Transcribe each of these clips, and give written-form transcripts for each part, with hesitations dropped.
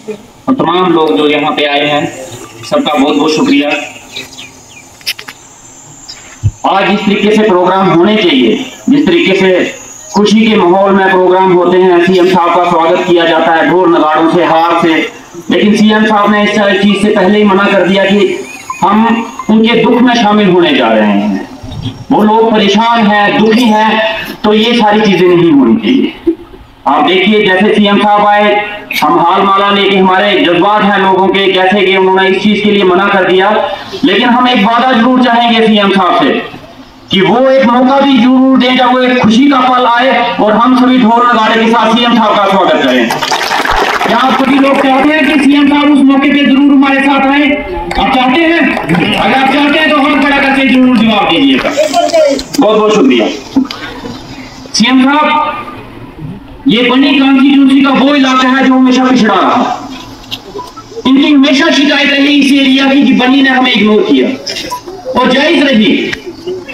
और तमाम लोग जो यहाँ पे आए हैं, सबका बहुत बहुत शुक्रिया। आज जिस तरीके से प्रोग्राम होने चाहिए, जिस तरीके से खुशी के माहौल में प्रोग्राम होते हैं, सीएम साहब का स्वागत किया जाता है ढोल नगाड़ों से, हार से, लेकिन सीएम साहब ने इस चीज से पहले ही मना कर दिया कि हम उनके दुख में शामिल होने जा रहे हैं। वो लोग परेशान हैं, दुखी हैं, तो ये सारी चीजें नहीं होनी चाहिए। आप देखिए जैसे सीएम साहब आए, हम हाल माला लेके, हमारे जज्बात हैं लोगों के, जैसे कि उन्होंने इस चीज के लिए मना कर दिया, लेकिन हम एक वादा जरूर चाहेंगे सीएम साहब से कि वो एक मौका भी जरूर दें जब वो एक खुशी का पल आए और हम सभी ढोल नगाड़े के साथ सीएम साहब का स्वागत करें। क्या आप सभी लोग चाहते हैं कि सीएम साहब उस मौके पे जरूर हमारे साथ आए? आप चाहते हैं? अगर आप चाहते हैं तो हम खड़ा करके जरूर जवाब दीजिएगा। बहुत बहुत शुक्रिया। सीएम साहब, ये बनी कॉन्स्टिट्यूंसी का वो इलाका है जो हमेशा पिछड़ा रहा। इनकी हमेशा शिकायत रही इस एरिया की कि बनी ने हमें इग्नोर किया, और जायज रही,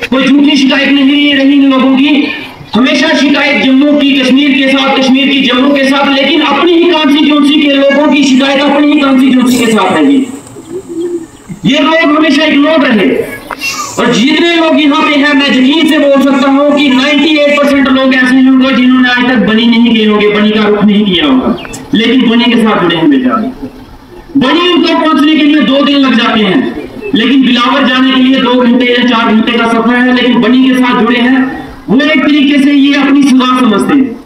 कोई झूठी शिकायत नहीं रही इन लोगों की। हमेशा शिकायत जम्मू की कश्मीर के साथ, कश्मीर की जम्मू के साथ, लेकिन अपनी ही कॉन्स्टिट्यूंसी के लोगों की शिकायत अपनी ही कॉन्स्टिट्यूंसी के साथ रही। ये लोग हमेशा इग्नोर रहे, और जितने लोग यहाँ पे हैं, मैं यकीन से बोल सकता हूँ कि 98% लोग ऐसे होंगे जिन्होंने आज तक बनी नहीं गए होंगे, बनी का रुख नहीं किया होगा, लेकिन बनी के साथ जुड़े हुए जाए। बनी उनको पहुंचने के लिए 2 दिन लग जाते हैं, लेकिन बिलावर जाने के लिए 2 घंटे या 4 घंटे का सफर है, लेकिन बनी के साथ जुड़े हैं। वो एक तरीके से ये अपनी सजा समझते हैं,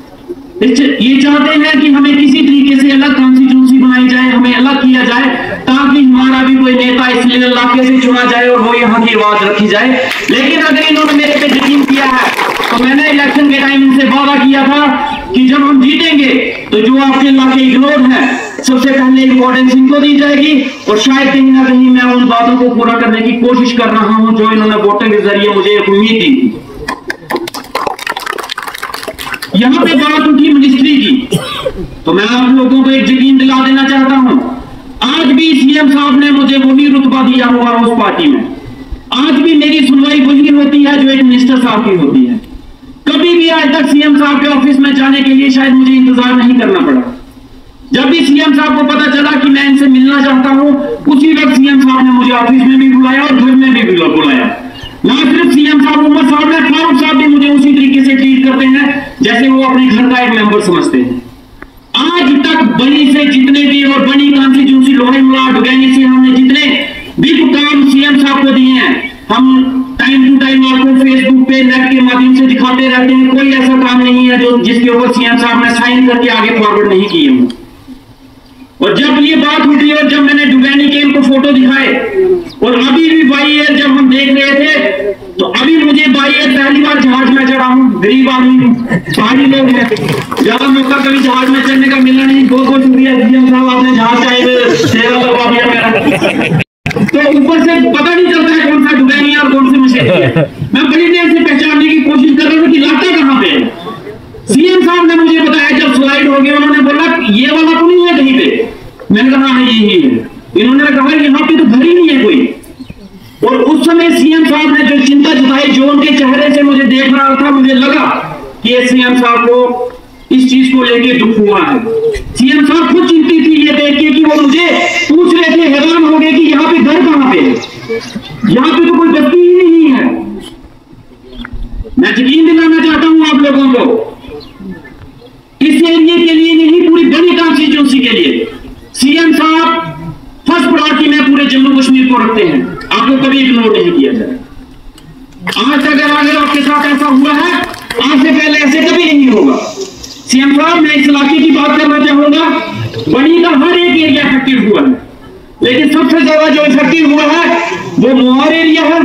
ये चाहते हैं कि हमें किसी तरीके से अलग कॉन्स्टिट्यूंसी बनाई जाए, हमें अलग किया जाए, ताकि हमारा भी कोई नेता इस इलाके से चुना जाए और वो यहाँ की आवाज रखी जाए। लेकिन अगर इन्होंने मेरे पे यकीन किया है, तो मैंने इलेक्शन के टाइम इनसे वादा किया था कि जब हम जीतेंगे तो जो आपके इलाके इग्नोर है, सबसे पहले इंपॉर्टेंस इनको दी जाएगी, और शायद कहीं ना कहीं मैं उन बातों को पूरा करने की कोशिश कर रहा हूं जो इन्होंने वोटिंग के जरिए मुझे एक उम्मीद दी। यहाँ पे बात उठी मिनिस्ट्री की, तो मैं आप लोगों को एक यकीन दिला देना चाहता हूं, आज भी सीएम साहब ने मुझे वही रुतबा दिया हुआ उस पार्टी में। आज भी मेरी सुनवाई वही होती है जो एक मिनिस्टर साहब की होती है। कभी भी आज तक सीएम साहब के ऑफिस में जाने के लिए शायद मुझे इंतजार नहीं करना पड़ा। जब भी सीएम साहब को पता चला कि मैं इनसे मिलना चाहता हूं, उसी वक्त सीएम साहब ने मुझे ऑफिस में भी बुलाया और घर में भी बुलाया। ना सिर्फ सीएम साहब, उमर साहब ने, फारूक साहब भी मुझे उसी तरीके से ट्रीट करते हैं जैसे वो अपने घर का एक मेंबर समझते हैं। आज तक बनी से जितने भी, और बनी कॉन्स्टिट्यूंसी लोहेमुला डुगैनी से हमने जितने भी काम सीएम साहब को दिए हैं, हम टाइम टू टाइम आपको फेसबुक पे, नेट के माध्यम से दिखाते रहते हैं। कोई ऐसा काम नहीं है जो जिसके ऊपर सीएम साहब ने साइन करके आगे फॉरवर्ड नहीं किए हों। और जब ये बात उठी और जब मैंने डुगैनी कैंप को फोटो दिखाए, और अभी भी बाई एयर जब हम देख रहे थे, तो अभी मुझे बाई एयर पहली बार जहाज में चढ़ा हूँ, गरीब आदमी, पहाड़ी लोग हैं, ज्यादा मौका कभी जहाज में चढ़ने का मिला नहीं। बहुत बहुत शुक्रिया सीएम साहब, आपने जहाज चाहे सेवा करवा दिया मेरा। तो ऊपर से पता नहीं चलता है कौन सा डुगैनी और कौन सी मछली है। मैं बड़ी देर से पहचानने की कोशिश कर रहा हूँ कि लाता कहाँ पे है। सीएम साहब ने मुझे बताया जब स्लाइड हो गया, उन्होंने बोला ये वाला तो नहीं है कहीं पे। मैंने कहा हाँ यही है। इन्होंने कहा यहाँ पे तो घर ही नहीं है कोई। और उस समय सीएम साहब ने जो चिंता जताई, जो उनके चेहरे से मुझे देख रहा था, मुझे लगा कि ये सीएम साहब को इस चीज को लेके दुख हुआ है। सीएम साहब खुद चिंतित थी ये देख के कि वो मुझे पूछ रहे थे, हैरान हो गए कि यहाँ पे घर कहाँ पे है, यहाँ पे तो कोई बस्ती ही नहीं है। मैं यकीन दिलाना चाहता हूँ आप लोगों को, इस एरिया के लिए नहीं, पूरी बनी कॉन्स्टिट्यूंसी के लिए सीएम साहब फर्स्ट प्रायोरिटी में पूरे जम्मू कश्मीर को रखते हैं। आपको कभी इग्नोर नहीं किया जाए। आज तक अगर आपके साथ ऐसा हुआ है, आज से पहले ऐसे कभी नहीं होगा। सीएम साहब, मैं इस इलाके की बात करना चाहूंगा। बनी का हर एक एरिया इफेक्टिव हुआ है, लेकिन सबसे ज्यादा जो इफेक्टिव हुआ है वो मोहार एरिया है,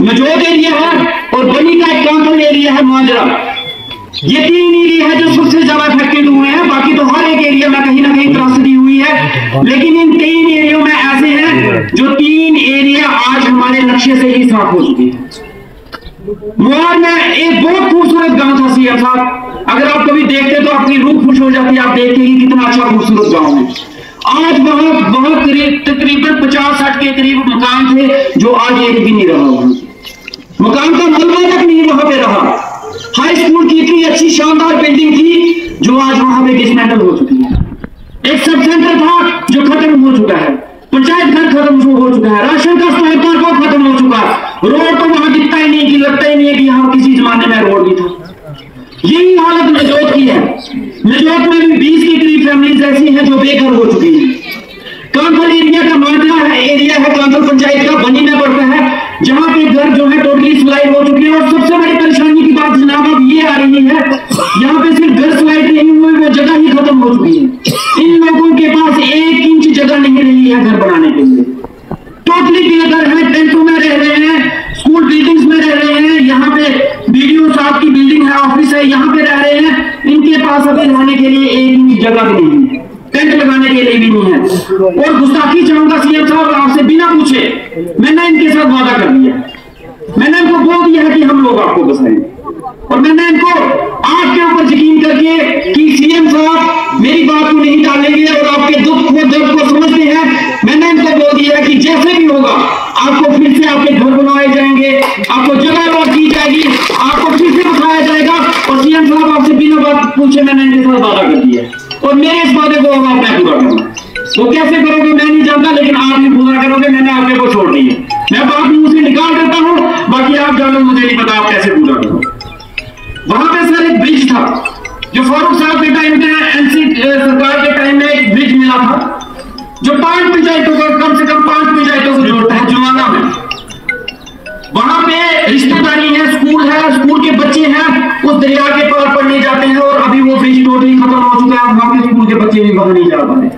मजोद एरिया है, और बनी का एक कांकल एरिया है, माजरा। ये 3 एरिया है जो सबसे ज्यादा इफेक्टेड हुए हैं। बाकी तो हर एक एरिया में कहीं ना कहीं त्रासदी हुई है, लेकिन इन 3 एरिया में ऐसे हैं जो 3 एरिया आज हमारे लक्ष्य से ही साफ हो चुके हैं। मोहार में एक बहुत खूबसूरत गांव था सीएम साहब, अगर आप कभी देखते तो आपकी रूह खुश हो जाती है। आप देखते कि कितना अच्छा खूबसूरत गांव है। आज बहुत तकरीबन 50-60 के करीब मकान थे जो आज एक भी नहीं रहा। मकान का मलबा तक नहीं वहां पे रहा। हाई स्कूल की इतनी अच्छी शानदार बिल्डिंग थी जो आज वहां पे डिसमेंटल हो चुकी है। एक सबसे जो खत्म हो चुका है, पंचायत घर खत्म हो चुका है, राशन का स्टोर था वो खत्म हो चुका है, रोड तो वहां दिखता ही नहीं कि लगता ही नहीं है कि यहाँ किसी जमाने में रोड भी था। यही हालत नजोत की है। नजोत में भी 20 के करीब फैमिलीज ऐसी हैं जो बेघर हो चुकी हैं। कांथल एरिया का मामला एरिया है, कांथल पंचायत का बनी में पड़ता है, जहां पे घर जो है टोटली स्लाइड हो चुकी है। और सबसे बड़ी परेशानी की बात जनाब अब ये आ रही है, यहाँ पे सिर्फ घर स्लाइड नहीं हुए, वो जगह ही खत्म हो चुकी है। इन लोगों के पास 1 इंच जगह नहीं रही है घर बनाने के लिए। टोटली बेघर है, टेंटों में रह रहे हैं, स्कूल बिल्डिंग्स में रह रहे हैं, यहाँ पे बीडीओ साहब की बिल्डिंग है, ऑफिस है, यहाँ पे रह रहे हैं। इनके पास अभी रहने के लिए 1 इंच जगह भी नहीं है, टेंट लगाने के लिए भी नहीं है। और गुस्ताखी चाहूंगा सीएम साहब आपसे, बिना पूछे मैंने इनके साथ वादा कर दिया, मैंने इनको बोल दिया है कि हम लोग आपको बसाएंगे। और मैंने इनको आपके ऊपर यकीन करके कि सीएम साहब मेरी बात को नहीं टालेंगे और आपके दुख को दर्द को समझते हैं, मैंने इनको बोल दिया है कि जैसे भी होगा आपको फिर से आपके घर बनवाए जाएंगे, आपको जगह अलॉट की जाएगी, आपको फिर से बसाया जाएगा। और सीएम साहब आपसे बिना बात पूछे मैंने इनके साथ वादा कर दिया है, और मेरे इस वादे को आपने पूरा करना। वो कैसे करोगे मैं नहीं जानता, लेकिन आप भी पूरा करोगे, मैंने आपके को छोड़ दी है। मैं बात मुंह से निकाल देता हूं, बाकी आप जानो, मुझे नहीं पता आप कैसे पूरा करोगे। वहां पे सर एक ब्रिज था जो फारूक साहब के टाइम में, एनसी सरकार के टाइम में एक ब्रिज मिला था जो 5 पंचायतों को, कम से कम 5 पंचायतों को जोड़ता है जुवाना में। वहां पे रिश्तेदारी है, स्कूल है, स्कूल के बच्चे हैं उस दरिया के पार पढ़ने जाते हैं, और अभी वो ब्रिज टोटली खत्म हो चुका है। वहां के स्कूल के बच्चे भी वहां नहीं जा पा रहे।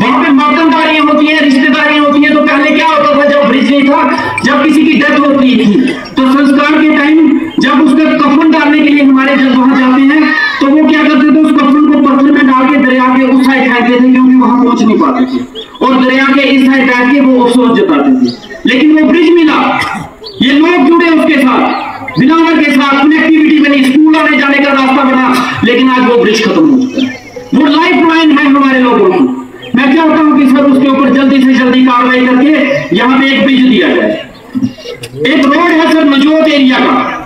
वहां पे मर्दनदारियां होती है, रिश्तेदारियां होती है। तो पहले क्या होता था, जब ब्रिज नहीं था, जब किसी की डेथ होती थी तो संस्कार के टाइम जब उसका कफन डालने के लिए हमारे जब वहां जाते हैं तो वो क्या करते थे, उस कफन को पत्थर में डाल के दरिया के उस साइड फेंकते थे, क्योंकि वहां पहुंच नहीं पाते थे, और दरिया के इस साइड बैठ के वो अफसोस जताते थे। लेकिन वो ब्रिज मिला, ये लोग जुड़े उसके साथ, दिलावर के साथ कनेक्टिविटी बनी, स्कूल आने जाने का रास्ता बना, लेकिन आज वो ब्रिज खत्म हो चुका है। वो लाइफ लाइन है हमारे लोगों की। मैं चाहता हूं कि सर उसके ऊपर जल्दी से जल्दी कार्रवाई करके यहाँ पे एक ब्रिज दिया जाए। एक रोड है सर नजोत एरिया का,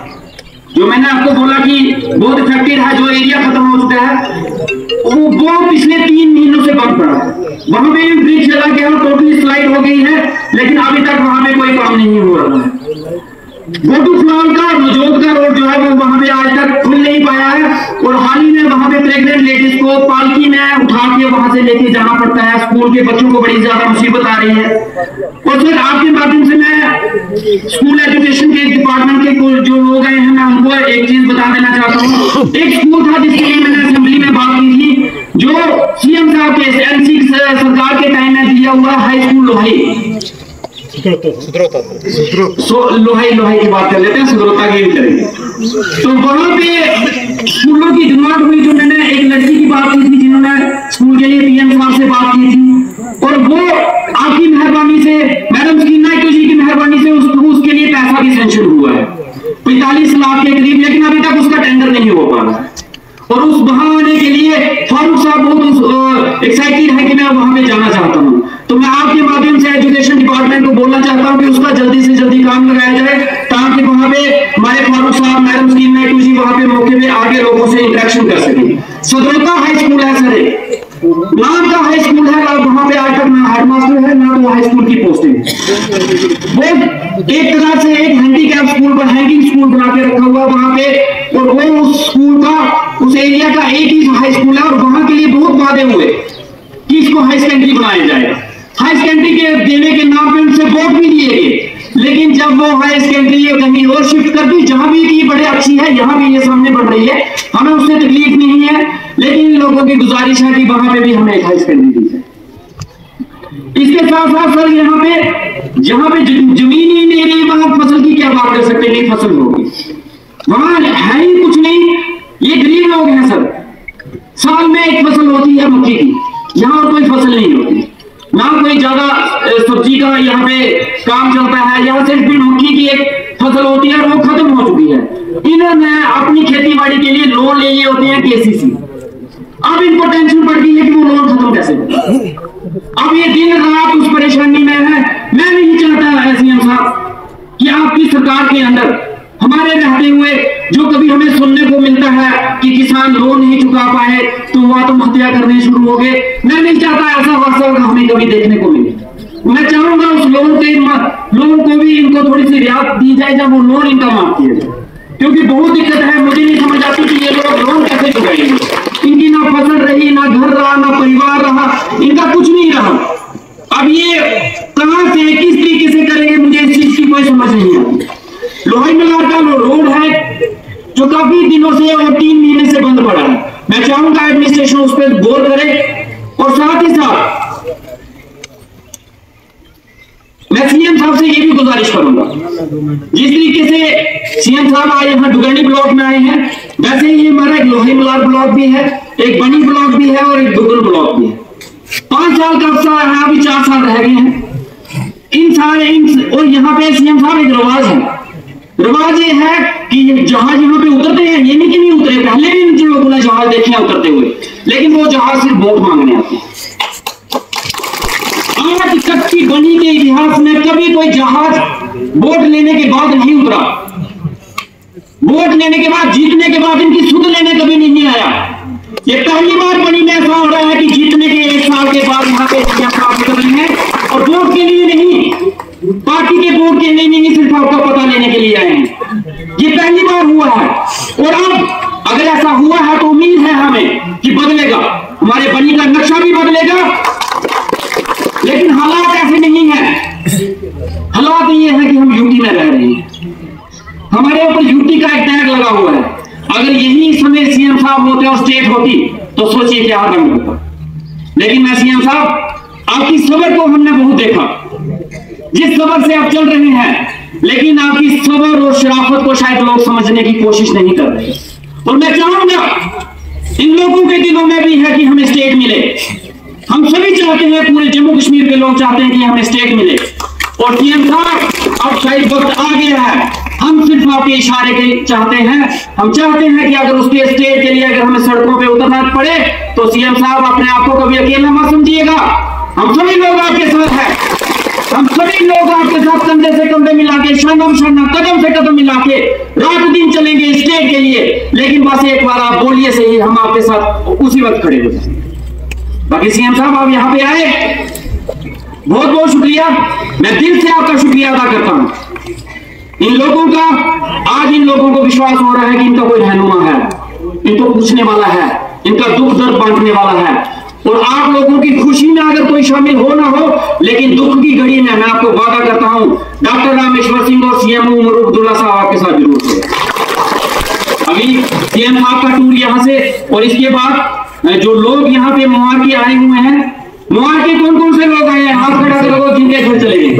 जो मैंने आपको बोला कि बहुत इफेक्टेड है, जो एरिया खत्म हो चुका है, वो पिछले 3 महीनों से बंद पड़ा है। वहां पे ब्रिज चला गया, टोटली स्लाइड हो गई है, लेकिन अभी तक वहां पे कोई काम नहीं हो रहा है। गोटू फ्लाल का नजोत का रोड जो है वो वहां पे आज तक खुल नहीं पाया है, और हाल ही में वहां पे प्रेग्नेंट लेडीज को पालकी में उठा के वहां से लेके जाना पड़ता है। स्कूल के बच्चों को बड़ी ज्यादा मुसीबत आ रही है। और फिर आपके माध्यम से मैं स्कूल एजुकेशन के डिपार्टमेंट के जो लोग आए हैं, मैं उनको एक चीज बता देना चाहता हूँ। एक स्कूल था जिसके लिए मैंने असेंबली में बात की थी, जो सीएम साहब के एनसी सरकार के टाइम में दिया हुआ हाई स्कूल लोहाई, लोहाई की बात कर लेते हैं, सुद्रोता की भी करेंगे। तो वहां पे स्कूलों की डिमांड हुई, जो मैंने एक लड़की की बात की थी जिन्होंने स्कूल के लिए पीएम साहब से बात की थी, और वो आपकी मेहरबानी से, मैडम स्कीना जी की मेहरबानी से उसके लिए पैसा भी सेंक्शन हुआ है 45 लाख के करीब, लेकिन अभी तक उसका टेंडर नहीं हो पा रहा है। और उस वहां आने के लिए फारूक साहब बहुत एक्साइटेड है कि मैं वहां पे जाना चाहता हूं। तो मैं आपके माध्यम से एजुकेशन डिपार्टमेंट को बोलना चाहता हूं कि उसका जल्दी से जल्दी काम लगाया जाए, ताकि वहां पे हमारे फारूक साहब, मैडम स्कीना जी वहां पे मौके पे आगे लोगों से इंटरेक्शन कर सके। सदरता हाई स्कूल है सर, नाम का हाई स्कूल है, वहां पे आज तक ना हेडमास्टर है ना तो हाई स्कूल की पोस्टिंग। वो एक तरह से एक हैंडीकैप स्कूल पर हैंगिंग स्कूल बना के रखा हुआ वहां पे, और वो उस स्कूल का, उस एरिया का एक ही हाई स्कूल है, और वहां के लिए बहुत वादे हुए कि इसको हाई सेकेंडरी बनाया जाएगा। हाई सेकेंडरी के देने के नाम पे उनसे वोट भी दिए गए, लेकिन जब वो हाई सेकेंडरी कहीं और शिफ्ट कर दी, जहां भी की बड़े अच्छी है, यहाँ भी ये सामने बढ़ रही है, हमें उससे तकलीफ नहीं है, लेकिन लोगों की गुजारिश है कि वहां पे भी हमें एक हाई सेकेंडरी दी जाए। इसके साथ साथ सर यहाँ पे जहां पे जमीन ही नहीं रही, वहां फसल की क्या बात कर सकते, नहीं फसल होगी, वहां है ही कुछ नहीं। ये गरीब लोग हैं सर, साल में एक फसल होती है मक्की की, यहाँ और कोई फसल नहीं होती, ना कोई ज्यादा सब्जी का यहाँ पे काम चलता है, यहाँ सिर्फ मक्की की एक फसल होती है और वो खत्म हो चुकी है। इन्होंने अपनी खेती बाड़ी के लिए लोन ले लिए होते हैं केसीसी, अब इनको टेंशन पड़ गई है कि वो लोन खत्म कैसे होगा। अब ये दिन रात उस परेशानी में है। मैं नहीं चाहता सीएम साहब कि आपकी सरकार के अंदर हमारे रहते हुए जो कभी हमें सुनने को मिलता है कि किसान लोन नहीं चुका पाए तो वो आत्महत्या करने शुरू हो गए। मैं नहीं चाहता ऐसा वास्तव हमें कभी देखने को मिले। मैं चाहूंगा उस लोगों को भी इनको थोड़ी सी रियायत दी जाए जब वो लोन इनका माफ किया जाए, क्योंकि बहुत दिक्कत है। मुझे नहीं समझ आती कि ये लोग लोन कैसे चुकाएंगे। इनकी ना फसल रही, ना घर रहा, ना परिवार रहा, इनका कुछ नहीं रहा। अब ये कहां से किस तरीके से करेंगे, मुझे इस चीज की कोई समझ नहीं आती। लोहाई मलार का रोड है जो काफी दिनों से और 3 महीने से बंद पड़ा है। मैं चाहूंगा एडमिनिस्ट्रेशन उस पर गौर करे और साथ ही साथ मैं सीएम साहब से ये भी गुजारिश करूंगा, जिस तरीके से सीएम साहब आए यहाँ डुगरनी ब्लॉक में आए हैं, वैसे ही हमारा एक लोहाई मलार ब्लॉक भी है, एक बनी ब्लॉक भी है और एक दुगल ब्लॉक भी है। 5 साल का अफसर है, अभी 4 साल रह गए हैं इन सारे और यहाँ पे सीएम साहब एक रिवाज ये है कि जहाज यहाँ पे उतरते हैं, ये नहीं कि नहीं उतरे, पहले भी इन लोगों ने जहाज देखे हैं उतरते हुए, लेकिन वो जहाज सिर्फ वोट मांगने आते हैं। आज तक की बनी के इतिहास में कभी कोई जहाज वोट लेने के बाद नहीं उतरा। वोट लेने के बाद, जीतने के बाद इनकी सुध लेने कभी नहीं आया। ये पहली बार बनी में ऐसा हो रहा है कि जीतने के 1 साल के बाद यहाँ पे प्राप्त कर रहे हैं और वोट के लिए नहीं, पार्टी के वोट के लिए नहीं, सिर्फ आपका पता लेने के लिए आए हैं। ये पहली बार हुआ है और अब अगर ऐसा हुआ है तो उम्मीद है हमें कि बदलेगा, हमारे बनी का नक्शा भी बदलेगा। लेकिन हालात ऐसे नहीं है। हालात ये है कि हम यूटी में रह रहे हैं, हमारे ऊपर यूटी का एक टैग लगा हुआ है। अगर यही समय सीएम साहब होते और स्टेट होती तो सोचिए क्या हाल होता। लेकिन मैं सीएम साहब, आपकी सब्र को हमने बहुत देखा, जिस सब्र से आप चल रहे हैं, लेकिन आपकी सब्र और शराफत को शायद लोग समझने की कोशिश नहीं कर रहे। और मैं चाहूंगा इन लोगों के दिलों में भी है कि हमें स्टेट मिले। हम सभी चाहते हैं, पूरे जम्मू कश्मीर के लोग चाहते हैं कि हमें स्टेट मिले। और सीएम साहब, अब शायद वक्त आ गया है, हम सिर्फ आपके इशारे के चाहते हैं। हम चाहते हैं कि अगर उसके स्टेट के लिए अगर हमें सड़कों पे उतरना पड़े तो सीएम साहब अपने आप को कभी अकेला मत समझिएगा। हम सभी लोग आपके साथ हैं, हम सभी लोग आपके साथ कंधे से कंधे मिला के, शर्म शर्म कदम से कदम मिला के रात दिन चलेंगे स्टेट के लिए। लेकिन बस एक बार आप बोलिए सही, हम आपके साथ उसी वक्त खड़े हो जाएंगे। बाकी सीएम साहब, आप यहाँ पे आए, बहुत बहुत शुक्रिया। मैं दिल से आपका शुक्रिया अदा करता हूं। इन लोगों का, आज इन लोगों को विश्वास हो रहा है कि इनका कोई रहनुमा है, इनको पूछने वाला है, इनका दुख दर्द बांटने वाला है। और आप लोगों की खुशी में अगर कोई शामिल हो ना हो, लेकिन दुख की घड़ी में मैं आपको वादा करता हूं, डॉक्टर रामेश्वर सिंह और सीएम उमर अब्दुल्ला साहब आपके साथ जरूर थे। अभी सीएम साहब का टूर यहाँ से, और इसके बाद जो लोग यहाँ पे मुहार के आए हुए हैं, मुहार के कौन कौन से लोग आए हैं, हाथ खड़ा करो जिनके घर चले गए।